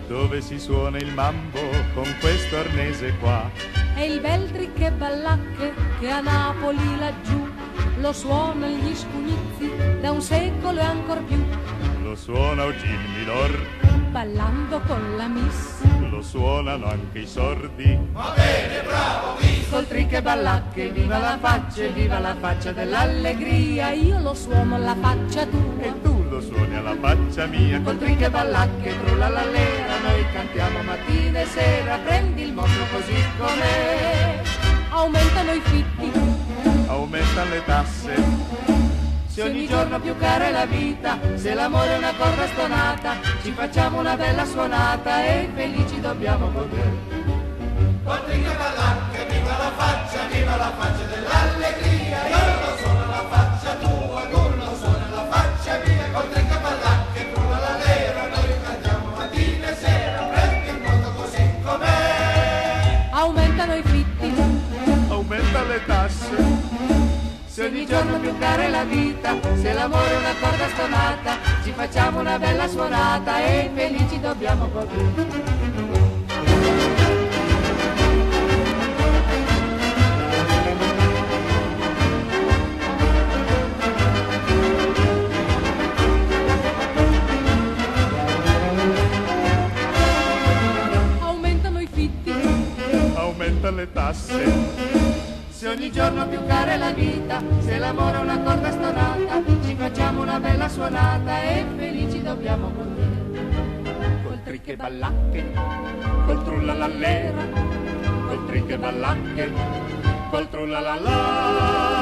dove si suona il mambo con questo arnese qua. È il bel trick e ballacche che a Napoli laggiù lo suona gli Scugnizi da un secolo e ancor più. Lo suona Eugene Milor ballando con la Miss, lo suonano anche i sordi. Va bene, bravo Miss! Col trick e ballacche, viva la faccia dell'allegria. Io lo suono alla faccia tua E tu lo suoni alla faccia mia. col trick e ballacche, trulla la lera. Noi cantiamo mattina e sera, prendi il mondo così com'è. Aumentano i fitti, Aumentano le tasse. se ogni giorno più cara è la vita, se l'amore è una corda stonata, ci facciamo una bella suonata e felici dobbiamo godere. Col trick e ballacche, viva la faccia dell'allegria. Io lo suono alla faccia tua, tu lo suoni alla faccia mia. Col trick e ballacche, frulla la lera, noi cantiamo mattina e sera, prendi il mondo così com'è. Aumentano i fitti, Aumentano le tasse. se ogni giorno più cara è la vita, se l'amore è una corda stonata, ci facciamo una bella suonata e felici dobbiamo godere. Aumentano i fitti, Aumentano le tasse. se ogni giorno più cara è la vita, se l'amore è una corda stonata, ci facciamo una bella suonata e felici dobbiamo godere. Col trick e ballacche, Col trullalallera, col trick e ballacche, col trullalala.